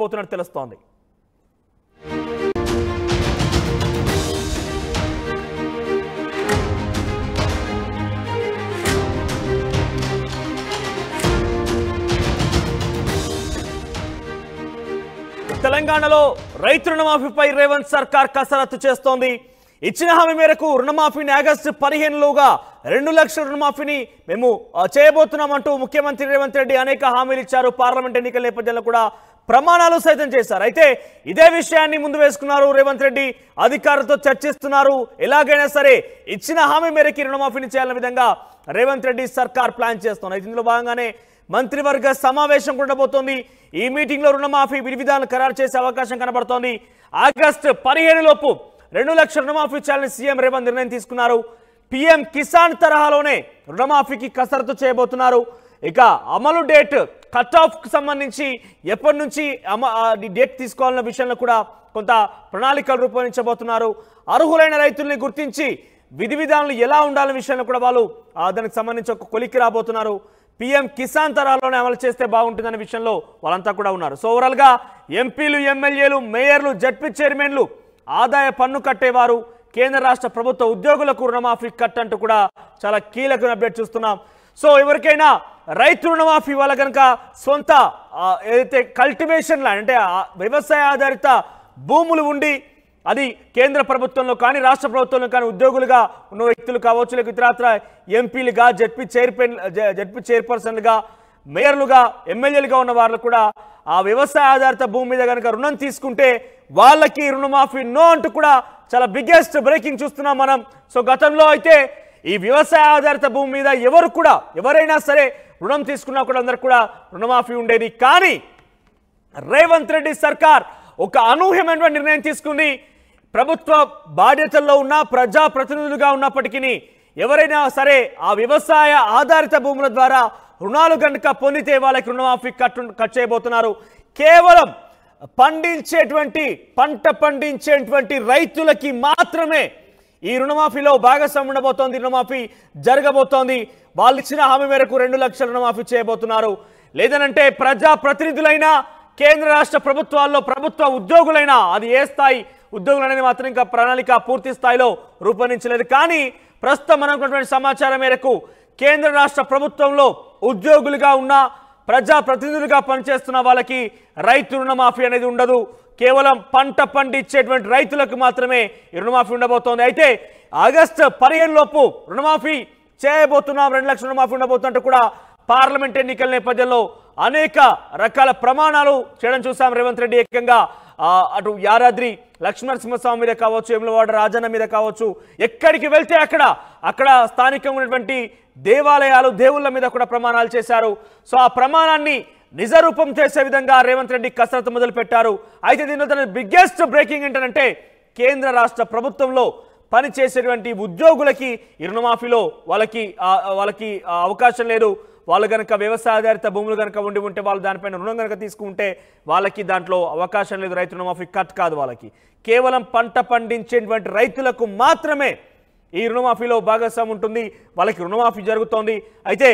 పోతున్నట్టు తెలుస్తోంది. తెలంగాణలో రైతు రుణమాఫీపై రేవంత్ సర్కార్ కసరత్తు చేస్తోంది. ఇచ్చిన హామీ మేరకు రుణమాఫీని ఆగస్టు 15లోగా 2 లక్షల రుణమాఫీని మేము చేయబోతున్నామంటూ ముఖ్యమంత్రి రేవంత్ రెడ్డి అనేక హామీలు ఇచ్చారు. పార్లమెంట్ ఎన్నికల నేపథ్యంలో కూడా ప్రమాణాలు సైతం చేశారు. అయితే ఇదే విషయాన్ని ముందు వేసుకున్నారు రేవంత్ రెడ్డి. అధికారులతో చర్చిస్తున్నారు. ఎలాగైనా సరే ఇచ్చిన హామీ మేరకు రుణమాఫీని చేయాలనే విధంగా రేవంత్ రెడ్డి సర్కార్ ప్లాన్ చేస్తున్నారు. ఇందులో భాగంగానే మంత్రివర్గ సమావేశం ఉండబోతోంది. ఈ మీటింగ్ లో రుణమాఫీ విధి విధానాలు ఖరారు చేసే అవకాశం కనబడుతోంది. ఆగస్టు 15 లోపు 2 లక్షల రుణమాఫీ చేయాలని సీఎం రేవంత్ నిర్ణయం తీసుకున్నారు. పీఎం కిసాన్ తరహాలోనే రుణమాఫీకి కసరత్తు చేయబోతున్నారు. ఇక అమలు డేట్ కట్ ఆఫ్ కు సంబంధించి ఎప్పటి నుంచి డేట్ తీసుకోవాలన్న విషయంలో కూడా కొంత ప్రణాళికలు రూపొందించబోతున్నారు. అర్హులైన రైతుల్ని గుర్తించి విధి విధానాలు ఎలా ఉండాలనే విషయంలో కూడా వాళ్ళు దానికి సంబంధించి ఒక కొలిక్కి రాబోతున్నారు. పీఎం కిసాన్ తరహాలోనే అమలు చేస్తే బాగుంటుందనే విషయంలో వాళ్ళంతా కూడా ఉన్నారు. సో ఓవరాల్గా ఎంపీలు, ఎమ్మెల్యేలు, మేయర్లు, జడ్పీ చైర్మన్లు, ఆదాయ పన్ను కట్టేవారు, కేంద్ర రాష్ట్ర ప్రభుత్వ ఉద్యోగులకు రుణమాఫీ కట్ అంటూ కూడా చాలా కీలకమైన అప్డేట్ చూస్తున్నాం. సో ఎవరికైనా రైతు రుణమాఫీ వాళ్ళ కనుక సొంత ఏదైతే కల్టివేషన్ ల్యాండ్ అంటే వ్యవసాయ ఆధారిత భూములు ఉండి అది కేంద్ర ప్రభుత్వంలో కానీ రాష్ట్ర ప్రభుత్వంలో కానీ ఉద్యోగులుగా ఉన్న వ్యక్తులు కావచ్చు, లేక ఇతరత్ర ఎంపీలుగా, జడ్పీ చైర్పర్సన్లుగా, మేయర్లుగా, ఎమ్మెల్యేలుగా ఉన్న వాళ్ళు కూడా ఆ వ్యవసాయ ఆధారిత భూమి మీద కనుక రుణం తీసుకుంటే వాళ్ళకి రుణమాఫీ నో అంటూ కూడా చాలా బిగ్గెస్ట్ బ్రేకింగ్ చూస్తున్నాం మనం. సో గతంలో అయితే ఈ వ్యవసాయ ఆధారిత భూమి మీద ఎవరైనా సరే రుణం తీసుకున్నా కూడా అందరికి కూడా రుణమాఫీ ఉండేది. కానీ రేవంత్ రెడ్డి సర్కార్ ఒక అనూహ్యమైనటువంటి నిర్ణయం తీసుకుంది. ప్రభుత్వ బాధ్యతల్లో ఉన్న ప్రజాప్రతినిధులుగా ఉన్నప్పటికీ ఎవరైనా సరే ఆ వ్యవసాయ ఆధారిత భూముల ద్వారా రుణాలు కనుక పొందితే వాళ్ళకి రుణమాఫీ కట్ చేయబోతున్నారు. కేవలం పంట పండించేటువంటి రైతులకి మాత్రమే ఈ రుణమాఫీలో భాగస్వామ్యం ఉండబోతోంది. రుణమాఫీ జరగబోతోంది. వాళ్ళు ఇచ్చిన హామీ మేరకు 2 లక్షల రుణమాఫీ చేయబోతున్నారు. లేదనంటే ప్రజాప్రతినిధులైనా, కేంద్ర రాష్ట్ర ప్రభుత్వాల్లో ప్రభుత్వ ఉద్యోగులైనా, అది ఏ స్థాయి ఉద్యోగులు అనేది మాత్రం ఇంకా ప్రణాళిక పూర్తి స్థాయిలో రూపొందించలేదు. కానీ ప్రస్తుతం మనకున్నటువంటి సమాచారం మేరకు కేంద్ర రాష్ట్ర ప్రభుత్వంలో ఉద్యోగులుగా ఉన్న, ప్రజాప్రతినిధులుగా పనిచేస్తున్న వాళ్ళకి రైతు రుణమాఫీ అనేది ఉండదు. కేవలం పంట పండించేటువంటి రైతులకు మాత్రమే ఈ రుణమాఫీ ఉండబోతోంది. అయితే ఆగస్టు 15 లోపు రుణమాఫీ చేయబోతున్నాం, 2 లక్షల రుణమాఫీ ఉండబోతున్నట్టు కూడా పార్లమెంట్ ఎన్నికల నేపథ్యంలో అనేక రకాల ప్రమాణాలు చేయడం చూసాం. రేవంత్ రెడ్డి ఏకంగా అటు యాదాద్రి లక్ష్మణసింహస్వామి మీద కావచ్చు, వేములవాడ రాజన్న మీద కావచ్చు, ఎక్కడికి వెళ్తే అక్కడ స్థానికంగా ఉన్నటువంటి దేవాలయాలు, దేవుళ్ళ మీద కూడా ప్రమాణాలు చేశారు. సో ఆ ప్రమాణాన్ని నిజరూపం చేసే విధంగా రేవంత్ రెడ్డి కసరత్తు మొదలు పెట్టారు. అయితే దీనిలో తన బిగ్గెస్ట్ బ్రేకింగ్ ఏంటంటే కేంద్ర రాష్ట్ర ప్రభుత్వంలో పనిచేసేటువంటి ఉద్యోగులకి ఈ రుణమాఫీలో వాళ్ళకి అవకాశం లేదు. వాళ్ళు కనుక వ్యవసాయ ఆధారిత భూములు కనుక ఉంటే వాళ్ళు దానిపైన రుణం కనుక తీసుకుంటే వాళ్ళకి దాంట్లో అవకాశం లేదు. రైతు రుణమాఫీ కట్ కాదు. వాళ్ళకి కేవలం పంట పండించేటువంటి రైతులకు మాత్రమే ఈ రుణమాఫీలో భాగస్వామ్యం ఉంటుంది. వాళ్ళకి రుణమాఫీ జరుగుతోంది. అయితే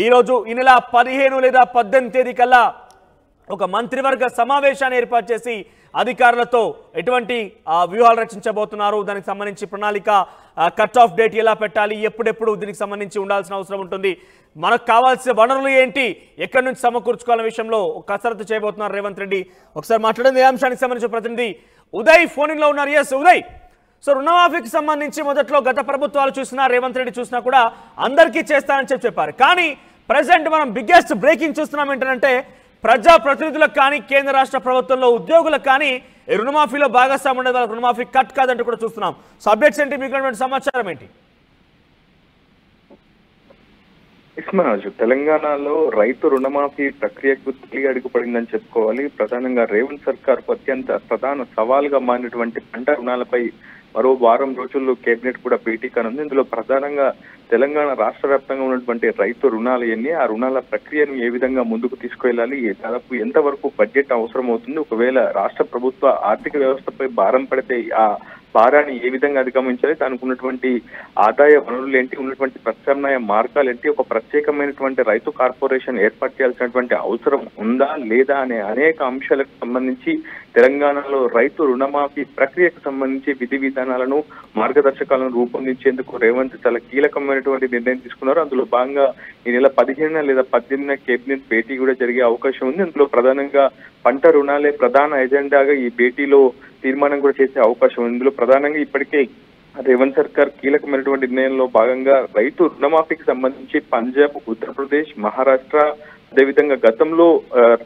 ఈరోజు ఈ నెల 15 లేదా 18 తేదీ కల్లా ఒక మంత్రివర్గ సమావేశాన్ని ఏర్పాటు చేసి అధికారులతో ఎటువంటి వ్యూహాలు రచించబోతున్నారు, దానికి సంబంధించి ప్రణాళిక, కట్ ఆఫ్ డేట్ ఎలా పెట్టాలి, ఎప్పుడెప్పుడు దీనికి సంబంధించి ఉండాల్సిన అవసరం ఉంటుంది, మనకు కావాల్సిన వనరులు ఏంటి, ఎక్కడి నుంచి సమకూర్చుకోవాలనే విషయంలో కసరత్తు చేయబోతున్నారు రేవంత్ రెడ్డి. ఒకసారి మాట్లాడింది ఏ అంశానికి సంబంధించిన ప్రతినిధి ఉదయ్ ఫోన్ లో ఉన్నారు. ఎస్ ఉదయ్, సో రుణమాఫీకి సంబంధించి మొదట్లో గత ప్రభుత్వాలు చూసినా, రేవంత్ రెడ్డి చూసినా కూడా అందరికీ చేస్తానని చెప్పారు. కానీ ప్రజెంట్ మనం బిగ్గెస్ట్ బ్రేకింగ్ చూస్తున్నాం ఏంటంటే ప్రజాప్రతినిధులకు కానీ, కేంద్ర రాష్ట్ర ప్రభుత్వంలో ఉద్యోగులకు కానీ రుణమాఫీలో భాగస్వామ్యం ఉండేది, వాళ్ళకి రుణమాఫీ కట్ కాదంటూ కూడా చూస్తున్నాం. సో అప్డేట్స్ ఏంటి, మీకు సమాచారం ఏంటి? ఇస్మరాజు, తెలంగాణలో రైతు రుణమాఫీ ప్రక్రియకు తొలి అడుగు పడిందని చెప్పుకోవాలి. ప్రధానంగా రేవంత్ సర్కార్ అత్యంత ప్రధాన సవాల్గా మారినటువంటి పంట రుణాలపై మరో వారం రోజుల్లో కేబినెట్ కూడా భేటీ కానుంది. ఇందులో ప్రధానంగా తెలంగాణ రాష్ట్ర వ్యాప్తంగా ఉన్నటువంటి రైతు రుణాలు ఎన్ని, ఆ రుణాల ప్రక్రియను ఏ విధంగా ముందుకు తీసుకెళ్లాలి, దాదాపు ఎంతవరకు బడ్జెట్ అవసరం అవుతుంది, ఒకవేళ రాష్ట్ర ప్రభుత్వ ఆర్థిక వ్యవస్థపై భారం పడితే ఆ భారాన్ని ఏ విధంగా అధిగమించాలి, దానికి ఉన్నటువంటి ఆదాయ వనరులు ఏంటి, ఉన్నటువంటి ప్రత్యామ్నాయ మార్గాలు ఏంటి, ఒక ప్రత్యేకమైనటువంటి రైతు కార్పొరేషన్ ఏర్పాటు చేయాల్సినటువంటి అవసరం ఉందా లేదా అనే అనేక అంశాలకు సంబంధించి తెలంగాణలో రైతు రుణమాఫీ ప్రక్రియకు సంబంధించి విధి విధానాలను మార్గదర్శకాలను రూపొందించేందుకు రేవంత్ చాలా కీలకమైనటువంటి నిర్ణయం తీసుకున్నారు. అందులో భాగంగా ఈ నెల 15 లేదా 18 కేబినెట్ భేటీ కూడా జరిగే అవకాశం ఉంది. అందులో ప్రధానంగా పంట రుణాలే ప్రధాన ఎజెండాగా ఈ భేటీలో తీర్మానం కూడా చేసే అవకాశం ఉంది. ఇందులో ప్రధానంగా ఇప్పటికే రేవంత్ సర్కార్ కీలకమైనటువంటి నిర్ణయంలో భాగంగా రైతు రుణమాఫీకి సంబంధించి పంజాబ్, ఉత్తరప్రదేశ్, మహారాష్ట్ర, అదేవిధంగా గతంలో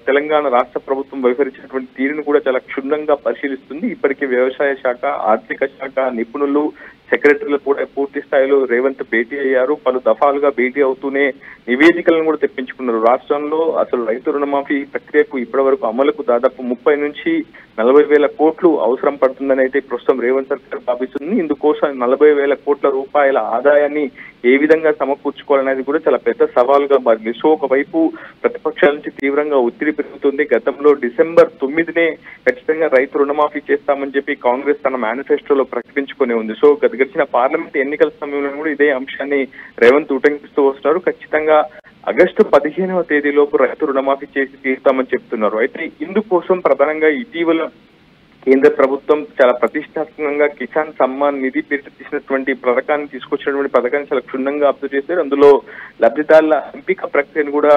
తెలంగాణ రాష్ట్ర ప్రభుత్వం వ్యవహరించినటువంటి తీరును కూడా చాలా క్షుణ్ణంగా పరిశీలిస్తుంది. ఇప్పటికే వ్యవసాయ శాఖ, ఆర్థిక శాఖ నిపుణులు, సెక్రటరీలు కూడా పూర్తి స్థాయిలో రేవంత్ భేటీ అయ్యారు. పలు దఫాలుగా భేటీ అవుతూనే నివేదికలను కూడా తెప్పించుకున్నారు. రాష్ట్రంలో అసలు రైతు రుణమాఫీ ప్రక్రియకు ఇప్పటి వరకు అమలుకు దాదాపు 30 నుంచి 40,000 కోట్లు అవసరం పడుతుందని అయితే ప్రస్తుతం రేవంత్ సర్కార్ భావిస్తుంది. ఇందుకోసం 40,000 కోట్ల రూపాయల ఆదాయాన్ని ఏ విధంగా సమకూర్చుకోవాలనేది కూడా చాలా పెద్ద సవాలుగా మారింది. సో ఒకవైపు ప్రతిపక్షాల నుంచి తీవ్రంగా ఒత్తిడి పెరుగుతుంది. గతంలో డిసెంబర్ 9నే ఖచ్చితంగా రైతు రుణమాఫీ చేస్తామని చెప్పి కాంగ్రెస్ తన మేనిఫెస్టోలో ప్రకటించుకునే ఉంది. సో గడిచిన పార్లమెంట్ ఎన్నికల సమయంలో కూడా ఇదే అంశాన్ని రేవంత్ ఉటంకిస్తూ వస్తున్నారు. ఖచ్చితంగా ఆగస్టు 15వ తేదీలోపు రైతు రుణమాఫీ చేసి తీరుతామని చెప్తున్నారు. అయితే ఇందుకోసం ప్రధానంగా ఇటీవల కేంద్ర ప్రభుత్వం చాలా ప్రతిష్టాత్మకంగా కిసాన్ సమ్మాన్ నిధి పేరిట తీసినటువంటి పథకాన్ని తీసుకొచ్చినటువంటి పథకాన్ని చాలా క్షుణ్ణంగా అబ్జర్వ్ చేశారు. అందులో లబ్ధిదారుల ఎంపిక ప్రక్రియను కూడా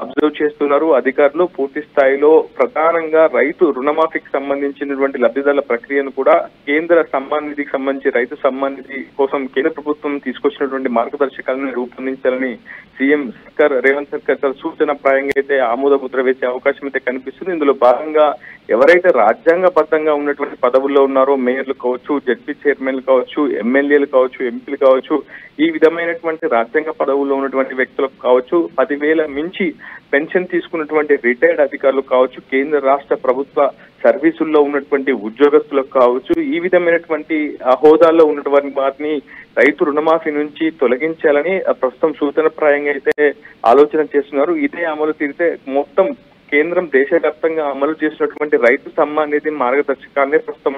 అబ్జర్వ్ చేస్తున్నారు అధికారులు. పూర్తి స్థాయిలో ప్రధానంగా రైతు రుణమాఫీకి సంబంధించినటువంటి లబ్ధిదారుల ప్రక్రియను కూడా కేంద్ర సమ్మాన్ నిధికి సంబంధించి రైతు సమ్మాన్ నిధి కోసం కేంద్ర ప్రభుత్వం తీసుకొచ్చినటువంటి మార్గదర్శకాలను రూపొందించాలని సీఎం సర్కార్ రేవంత్ సర్కార్ చాలా సూచనప్రాయంగా అయితే ఆమోద ముద్ర వేసే అవకాశం అయితే కనిపిస్తుంది. ఇందులో భాగంగా ఎవరైతే రాజ్యాంగబద్ధంగా ఉన్నటువంటి పదవుల్లో ఉన్నారో, మేయర్లు కావచ్చు, జడ్పీ చైర్మన్లు కావచ్చు, ఎమ్మెల్యేలు కావచ్చు, ఎంపీలు కావచ్చు, ఈ విధమైనటువంటి రాజ్యాంగ పదవుల్లో ఉన్నటువంటి వ్యక్తులకు కావచ్చు, 10,000 మించి పెన్షన్ తీసుకున్నటువంటి రిటైర్డ్ అధికారులు కావచ్చు, కేంద్ర రాష్ట్ర ప్రభుత్వ సర్వీసుల్లో ఉన్నటువంటి ఉద్యోగస్తులకు కావచ్చు, ఈ విధమైనటువంటి హోదాల్లో ఉన్నటువంటి వారిని రైతు రుణమాఫీ నుంచి తొలగించాలని ప్రస్తుతం సూచనప్రాయంగా అయితే ఆలోచన చేస్తున్నారు. ఇదే అమలు తీరితే మొత్తం కేంద్రం దేశవ్యాప్తంగా అమలు చేసినటువంటి రైతు సమ్మాన్ నిధి మార్గదర్శకాన్ని ప్రస్తుతం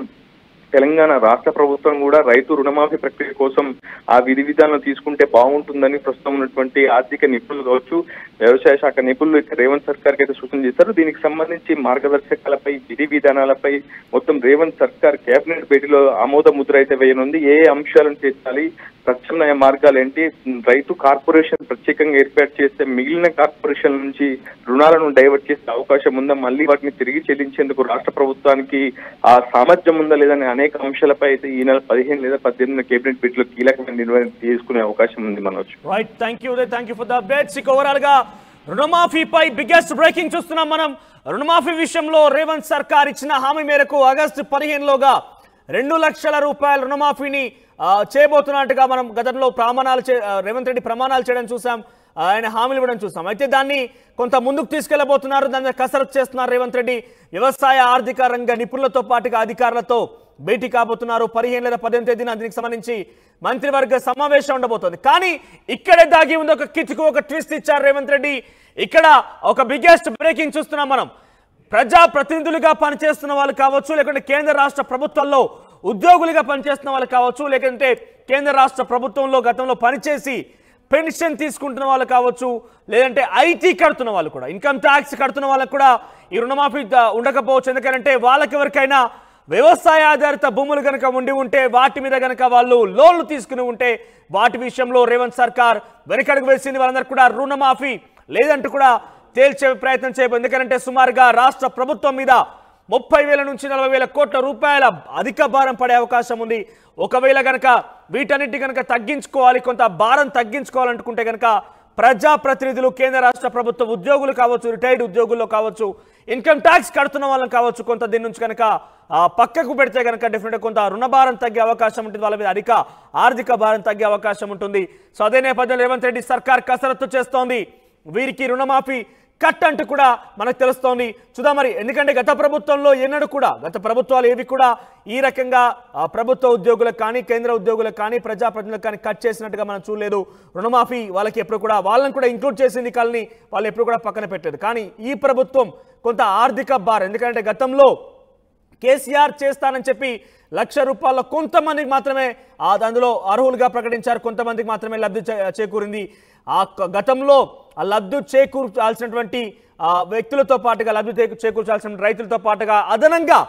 తెలంగాణ రాష్ట్ర ప్రభుత్వం కూడా రైతు రుణమాఫీ ప్రక్రియ కోసం ఆ విధి విధానం తీసుకుంటే బాగుంటుందని ప్రస్తుతం ఉన్నటువంటి ఆర్థిక నిపుణులు కావచ్చు, వ్యవసాయ శాఖ నిపుణులు రేవంత్ సర్కార్ కి అయితే సూచన చేశారు. దీనికి సంబంధించి మార్గదర్శకాలపై, విధి విధానాలపై మొత్తం రేవంత్ సర్కార్ కేబినెట్ భేటీలో ఆమోద ముద్ర అయితే వేయనుంది. ఏ అంశాలను చేర్చాలి, ప్రత్యామ్నాయ మార్గాలు ఏంటి, రైతు కార్పొరేషన్ ప్రత్యేకంగా ఏర్పాటు చేస్తే మిగిలిన కార్పొరేషన్ నుంచి రుణాలను డైవర్ట్ చేసే అవకాశం ఉందా, మళ్ళీ వాటిని తిరిగి చెల్లించేందుకు రాష్ట్ర ప్రభుత్వానికి ఆ సామర్థ్యం ఉందా లేదని అనేక అంశాలపై అయితే ఈ నెల 15 లేదా 18 కేబినెట్ భేటీలో కీలకమైన నిర్ణయం తీసుకునే అవకాశం ఉంది. Manoj, right, thank you for the updates. Overall గా రుణమాఫీపై బిగ్గెస్ట్ బ్రేకింగ్ చూస్తున్నాం మనం. రుణమాఫీ విషయంలో రేవంత్ సర్కార్ ఇచ్చిన హామీ మేరకు ఆగస్టు 15లోగా 2 లక్షల రూపాయల రుణమాఫీని చేయబోతున్నట్టుగా మనం గతంలో రేవంత్ రెడ్డి ప్రమాణాలు చేయడం చూసాం, ఆయన హామీలు ఇవ్వడం చూసాం. అయితే దాన్ని కొంత ముందుకు తీసుకెళ్లబోతున్నారు, దాన్ని కసరత్తు చేస్తున్నారు రేవంత్ రెడ్డి. వ్యవసాయ ఆర్థిక రంగ నిపుణులతో పాటుగా అధికారులతో భేటీ కాబోతున్నారు. 15 లేదా 18 తేదీన దీనికి సంబంధించి మంత్రివర్గ సమావేశం ఉండబోతోంది. కానీ ఇక్కడే దాగి ఉంది ఒక కిటుకు, ఒక ట్విస్ట్ ఇచ్చారు రేవంత్ రెడ్డి. ఇక్కడ ఒక బిగ్గెస్ట్ బ్రేకింగ్ చూస్తున్నాం మనం. ప్రజా ప్రతినిధులుగా పనిచేస్తున్న వాళ్ళు కావచ్చు, లేకుంటే కేంద్ర రాష్ట్ర ప్రభుత్వాల్లో ఉద్యోగులుగా పనిచేస్తున్న వాళ్ళు కావచ్చు, లేకుంటే కేంద్ర రాష్ట్ర ప్రభుత్వంలో గతంలో పనిచేసి పెన్షన్ తీసుకుంటున్న వాళ్ళు కావచ్చు, లేదంటే ఐటీ కడుతున్న వాళ్ళు కూడా, ఇన్కమ్ ట్యాక్స్ కడుతున్న వాళ్ళకు కూడా ఈ రుణమాఫీ ఉండకపోవచ్చు. ఎందుకంటే వాళ్ళకి ఎవరికైనా వ్యవసాయ ఆధారిత భూములు కనుక ఉండి ఉంటే, వాటి మీద కనుక వాళ్ళు లోన్లు తీసుకుని ఉంటే, వాటి విషయంలో రేవంత్ సర్కార్ వెనకడుగు వేసింది. వాళ్ళందరూ కూడా రుణమాఫీ లేదంటూ కూడా తేల్చే ప్రయత్నం చేయబోతుంది. ఎందుకంటే సుమారుగా రాష్ట్ర ప్రభుత్వం మీద 30,000 నుంచి 40,000 కోట్ల రూపాయల అధిక భారం పడే అవకాశం ఉంది. ఒకవేళ కనుక వీటన్నిటి కనుక తగ్గించుకోవాలి, కొంత భారం తగ్గించుకోవాలనుకుంటే కనుక ప్రజాప్రతినిధులు, కేంద్ర రాష్ట్ర ప్రభుత్వ ఉద్యోగులు కావచ్చు, రిటైర్డ్ ఉద్యోగుల్లో కావచ్చు, ఇన్కమ్ ట్యాక్స్ కడుతున్న వాళ్ళని కావచ్చు, కొంత దీని నుంచి కనుక పక్కకు పెడితే కనుక డెఫినెట్గా కొంత రుణ భారం తగ్గే అవకాశం ఉంటుంది, వాళ్ళ మీద అధిక ఆర్థిక భారం తగ్గే అవకాశం ఉంటుంది. సో అదే నేపథ్యంలో రేవంత్ రెడ్డి సర్కార్ కసరత్తు చేస్తోంది. వీరికి రుణమాఫీ కట్ అంటూ కూడా మనకు తెలుస్తోంది. చూద్దాం మరి, ఎందుకంటే గత ప్రభుత్వంలో ఎన్నడూ కూడా, గత ప్రభుత్వాలు ఏవి కూడా ఈ రకంగా ప్రభుత్వ ఉద్యోగులకు కానీ, కేంద్ర ఉద్యోగులకు కానీ, ప్రజాప్రతినిధులకు కానీ కట్ చేసినట్టుగా మనం చూడలేదు. రుణమాఫీ వాళ్ళకి ఎప్పుడు కూడా, వాళ్ళని కూడా ఇంక్లూడ్ చేసింది కానీ వాళ్ళు ఎప్పుడు కూడా పక్కన పెట్టలేదు. కానీ ఈ ప్రభుత్వం కొంత ఆర్థిక భారం, ఎందుకంటే గతంలో కేసీఆర్ చేస్తానని చెప్పి ₹1,00,000 కొంతమందికి మాత్రమే అందులో అర్హులుగా ప్రకటించారు, కొంతమందికి మాత్రమే లబ్ధి చేకూరింది. గతంలో ఆ లబ్ధి చేకూర్చాల్సినటువంటి వ్యక్తులతో పాటుగా లబ్ధి చేకూర్చాల్సిన రైతులతో పాటుగా అదనంగా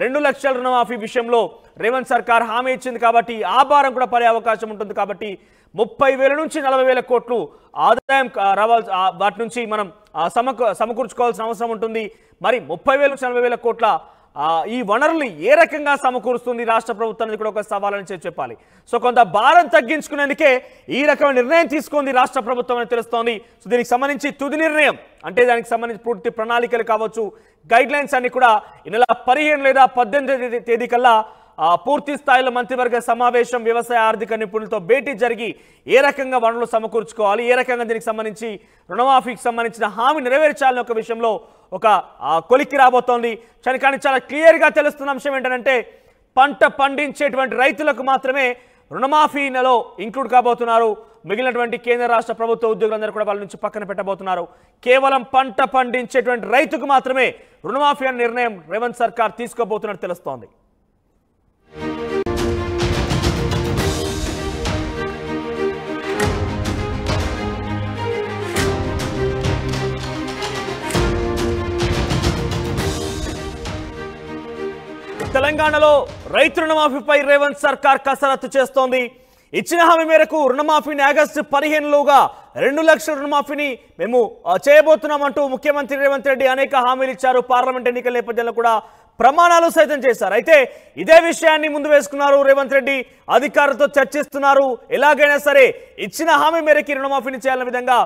2 లక్షల రుణమాఫీ విషయంలో రేవంత్ సర్కార్ హామీ ఇచ్చింది కాబట్టి ఆ భారం కూడా పడే అవకాశం ఉంటుంది. కాబట్టి 30,000 నుంచి 40,000 కోట్లు ఆదాయం రావాల్సి వాటి నుంచి మనం సమకూర్చుకోవాల్సిన అవసరం ఉంటుంది. మరి 30,000 నుంచి 40,000 కోట్ల ఈ వనరులు ఏ రకంగా సమకూరుస్తుంది రాష్ట్ర ప్రభుత్వానికి కూడా ఒక సవాలని చెప్పాలి. సో కొంత భారం తగ్గించుకునేందుకే ఈ రకమైన నిర్ణయం తీసుకుంది రాష్ట్ర ప్రభుత్వం అని తెలుస్తోంది. సో దీనికి సంబంధించి తుది నిర్ణయం అంటే దానికి సంబంధించి పూర్తి ప్రణాళికలు కావచ్చు, గైడ్ లైన్స్ అన్ని కూడా ఈ నెల 15 లేదా 18 తేదీ కల్లా పూర్తి స్థాయిలో మంత్రివర్గ సమావేశం వ్యవసాయ ఆర్థిక నిపుణులతో భేటీ జరిగి ఏ రకంగా వనరులు సమకూర్చుకోవాలి, ఏ రకంగా దీనికి సంబంధించి రుణమాఫీకి సంబంధించిన హామీ నెరవేర్చాలని ఒక విషయంలో ఒక కొలిక్కి రాబోతోంది. కానీ చాలా క్లియర్గా తెలుస్తున్న అంశం ఏంటంటే పంట పండించేటువంటి రైతులకు మాత్రమే రుణమాఫీలో ఇంక్లూడ్ కాబోతున్నారు. మిగిలినటువంటి కేంద్ర రాష్ట్ర ప్రభుత్వ ఉద్యోగులందరూ కూడా వాళ్ళ నుంచి పక్కన పెట్టబోతున్నారు. కేవలం పంట పండించేటువంటి రైతుకు మాత్రమే రుణమాఫీ అనే నిర్ణయం రేవంత్ సర్కార్ తీసుకోబోతున్నట్టు తెలుస్తోంది. తెలంగాణలో రైతు రుణమాఫీపై రేవంత్ సర్కార్ కసరత్తు చేస్తోంది. ఇచ్చిన హామీ మేరకు రుణమాఫీని ఆగస్టు 15లోగా 2 లక్షల రుణమాఫీని మేము చేయబోతున్నామంటూ ముఖ్యమంత్రి రేవంత్ రెడ్డి అనేక హామీలు ఇచ్చారు. పార్లమెంట్ ఎన్నికల నేపథ్యంలో కూడా ప్రమాణాలు సైతం చేశారు. అయితే ఇదే విషయాన్ని ముందు వేసుకున్నారు రేవంత్ రెడ్డి, అధికారులతో చర్చిస్తున్నారు. ఎలాగైనా సరే ఇచ్చిన హామీ మేరకు రుణమాఫీని చేయాలనే విధంగా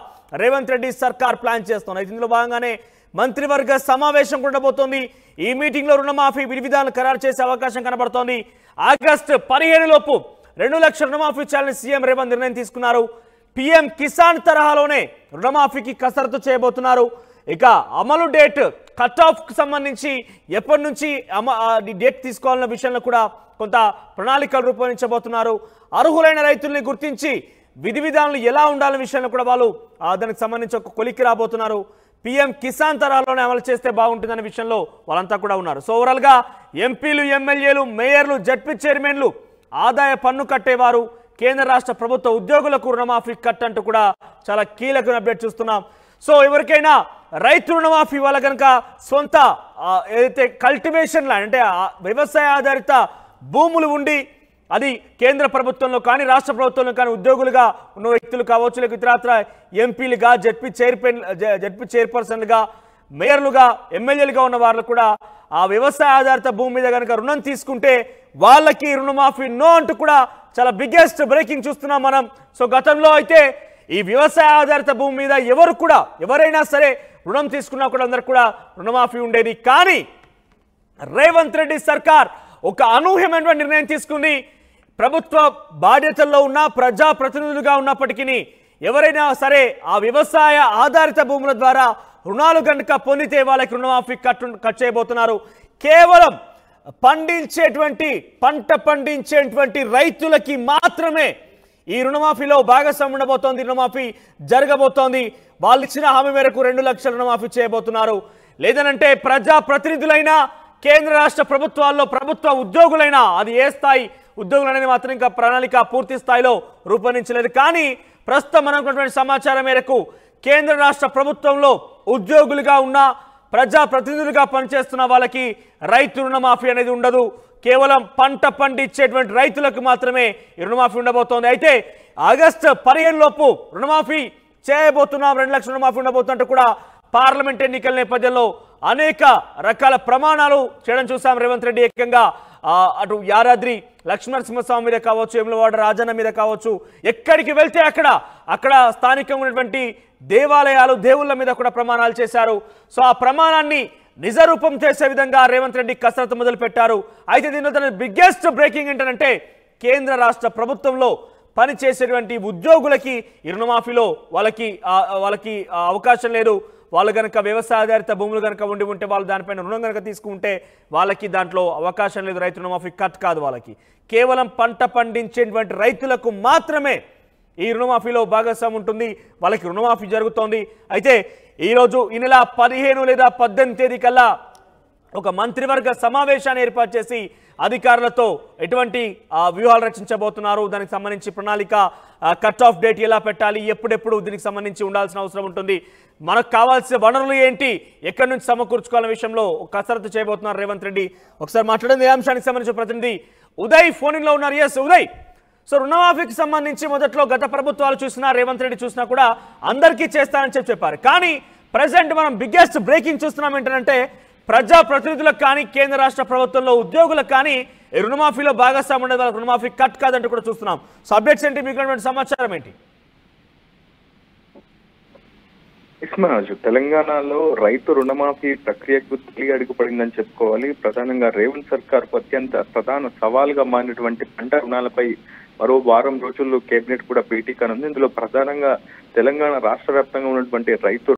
రేవంత్ రెడ్డి సర్కార్ ప్లాన్ చేస్తున్నారు. ఇందులో భాగంగానే మంత్రివర్గ సమావేశం ఉండబోతోంది. ఈ మీటింగ్ లో రుణమాఫీ విధి విధానాలు ఖరారు చేసే అవకాశం కనబడుతోంది. ఆగస్టు 15 లోపు 2 లక్షల రుణమాఫీ చేయాలని సీఎం రేవంత్ నిర్ణయం తీసుకున్నారు. పీఎం కిసాన్ తరహాలోనే రుణమాఫీకి కసరత్తు చేయబోతున్నారు. ఇక అమలు డేట్ కట్ ఆఫ్ కు సంబంధించి ఎప్పటి నుంచి డేట్ తీసుకోవాలన్న విషయంలో కూడా కొంత ప్రణాళికలు రూపొందించబోతున్నారు. అర్హులైన రైతుల్ని గుర్తించి విధి విధానాలు ఎలా ఉండాలనే విషయంలో కూడా వాళ్ళు దానికి సంబంధించి ఒక కొలిక్కి రాబోతున్నారు. పీఎం కిసాన్ తరాల్లోనే అమలు చేస్తే బాగుంటుందనే విషయంలో వాళ్ళంతా కూడా ఉన్నారు. సో ఓవరాల్గా ఎంపీలు, ఎమ్మెల్యేలు, మేయర్లు, జడ్పీ చైర్మన్లు, ఆదాయ పన్ను కట్టేవారు, కేంద్ర రాష్ట్ర ప్రభుత్వ ఉద్యోగులకు రుణమాఫీ కట్ అంటూ కూడా చాలా కీలకమైన అప్డేట్ చూస్తున్నాం. సో ఎవరికైనా రైతు రుణమాఫీ వాళ్ళ కనుక సొంత ఏదైతే కల్టివేషన్ ల్యాండ్ అంటే వ్యవసాయ ఆధారిత భూములు ఉండి అది కేంద్ర ప్రభుత్వంలో కానీ రాష్ట్ర ప్రభుత్వంలో కానీ ఉద్యోగులుగా ఉన్న వ్యక్తులు కావచ్చు, లేక ఇతరత్ర ఎంపీలుగా, జడ్పీ చైర్పర్సన్లుగా, మేయర్లుగా, ఎమ్మెల్యేలుగా ఉన్న వాళ్ళు కూడా ఆ వ్యవసాయ ఆధారిత భూమి మీద కనుక రుణం తీసుకుంటే వాళ్ళకి రుణమాఫీ నో అంటూ కూడా చాలా బిగ్గెస్ట్ బ్రేకింగ్ చూస్తున్నాం మనం. సో గతంలో అయితే ఈ వ్యవసాయ ఆధారిత భూమి మీద ఎవరైనా సరే రుణం తీసుకున్నా కూడా అందరికి కూడా రుణమాఫీ ఉండేది. కానీ రేవంత్ రెడ్డి సర్కార్ ఒక అనూహ్యమైన నిర్ణయం తీసుకుంది. ప్రభుత్వ బాధ్యతల్లో ఉన్న ప్రజాప్రతినిధులుగా ఉన్నప్పటికీ ఎవరైనా సరే ఆ వ్యవసాయ ఆధారిత భూముల ద్వారా రుణాలు కనుక పొందితే వాళ్ళకి రుణమాఫీ కట్ చేయబోతున్నారు. కేవలం పంట పండించేటువంటి రైతులకి మాత్రమే ఈ రుణమాఫీలో భాగస్వామ్యం ఉండబోతోంది. రుణమాఫీ జరగబోతోంది. వాళ్ళు ఇచ్చిన హామీ మేరకు 2 లక్షల రుణమాఫీ చేయబోతున్నారు. లేదనంటే ప్రజాప్రతినిధులైనా, కేంద్ర రాష్ట్ర ప్రభుత్వాల్లో ప్రభుత్వ ఉద్యోగులైనా, అది ఏ స్థాయి ఉద్యోగులనేది మాత్రం ఇంకా ప్రణాళిక పూర్తి స్థాయిలో రూపొందించలేదు. కానీ ప్రస్తుతం మనకున్నటువంటి సమాచారం మేరకు కేంద్ర రాష్ట్ర ప్రభుత్వంలో ఉద్యోగులుగా ఉన్న, ప్రజాప్రతినిధులుగా పనిచేస్తున్న వాళ్ళకి రైతు రుణమాఫీ అనేది ఉండదు. కేవలం పంట పండించేటువంటి రైతులకు మాత్రమే ఈ రుణమాఫీ ఉండబోతోంది. అయితే ఆగస్టు 15 లోపు రుణమాఫీ చేయబోతున్నాం, 2 లక్షల రుణమాఫీ ఉండబోతున్నట్టు కూడా పార్లమెంట్ ఎన్నికల నేపథ్యంలో అనేక రకాల ప్రమాణాలు చేయడం చూసాం. రేవంత్ రెడ్డి ఏకంగా అటు యాదాద్రి లక్ష్మణసింహస్వామి మీద కావచ్చు, వేములవాడ రాజన్న మీద కావచ్చు, ఎక్కడికి వెళ్తే అక్కడ స్థానికంగా ఉన్నటువంటి దేవాలయాలు, దేవుళ్ళ మీద కూడా ప్రమాణాలు చేశారు. సో ఆ ప్రమాణాన్ని నిజరూపం చేసే విధంగా రేవంత్ రెడ్డి కసరత్తు మొదలు పెట్టారు. అయితే దీనిలో తన బిగ్గెస్ట్ బ్రేకింగ్ ఏంటంటే కేంద్ర రాష్ట్ర ప్రభుత్వంలో పనిచేసేటువంటి ఉద్యోగులకి ఈ రుణమాఫీలో వాళ్ళకి అవకాశం లేదు. వాళ్ళు కనుక వ్యవసాయ ఆధారిత భూములు కనుక ఉంటే వాళ్ళు దానిపైన రుణం కనుక తీసుకుంటే వాళ్ళకి దాంట్లో అవకాశం లేదు. రైతు రుణమాఫీ కట్ కాదు. వాళ్ళకి కేవలం పంట పండించేటువంటి రైతులకు మాత్రమే ఈ రుణమాఫీలో భాగస్వామ్యం ఉంటుంది. వాళ్ళకి రుణమాఫీ జరుగుతోంది. అయితే ఈరోజు ఈ నెల 15 లేదా 18 తేదీ కల్లా ఒక మంత్రివర్గ సమావేశాన్ని ఏర్పాటు చేసి అధికారులతో ఎటువంటి వ్యూహాలు రచించబోతున్నారు, దానికి సంబంధించి ప్రణాళిక, కట్ ఆఫ్ డేట్ ఎలా పెట్టాలి, ఎప్పుడెప్పుడు దీనికి సంబంధించి ఉండాల్సిన అవసరం ఉంటుంది, మనకు కావాల్సిన వనరులు ఏంటి, ఎక్కడి నుంచి సమకూర్చుకోవాలనే విషయంలో కసరత్తు చేయబోతున్నారు రేవంత్ రెడ్డి. ఒకసారి మాట్లాడింది ఏ అంశానికి సంబంధించిన ప్రతినిధి ఉదయ్ ఫోన్ లో ఉన్నారు. ఎస్ ఉదయ్, సో రుణమాఫీకి సంబంధించి మొదట్లో గత ప్రభుత్వాలు చూసినా రేవంత్ రెడ్డి చూసినా కూడా అందరికీ చేస్తానని చెప్పారు. కానీ ప్రెసెంట్ మనం బిగ్గెస్ట్ బ్రేకింగ్ చూస్తున్నాం ఏంటంటే ప్రజా ప్రతినిధులకు కానీ కేంద్ర రాష్ట్ర ప్రభుత్వంలో ఉద్యోగులకు కానీ రుణమాఫీలో భాగస్వామ్యం ఉండదు, రుణమాఫీ కట్ కాదంటూ కూడా చూస్తున్నాం. సో అప్డేట్స్ ఏంటి, మీకు సమాచారం ఏంటి? ఇస్మారాజు, తెలంగాణలో రైతు రుణమాఫీ ప్రక్రియకు తొలి అడుగు పడిందని చెప్పుకోవాలి. ప్రధానంగా రేవంత్ సర్కార్ అత్యంత ప్రధాన సవాలుగా మారినటువంటి పంట రుణాలపై మరో వారం రోజుల్లో కేబినెట్ కూడా భేటీ కానుంది. ఇందులో ప్రధానంగా తెలంగాణ రాష్ట్ర వ్యాప్తంగా ఉన్నటువంటి రైతు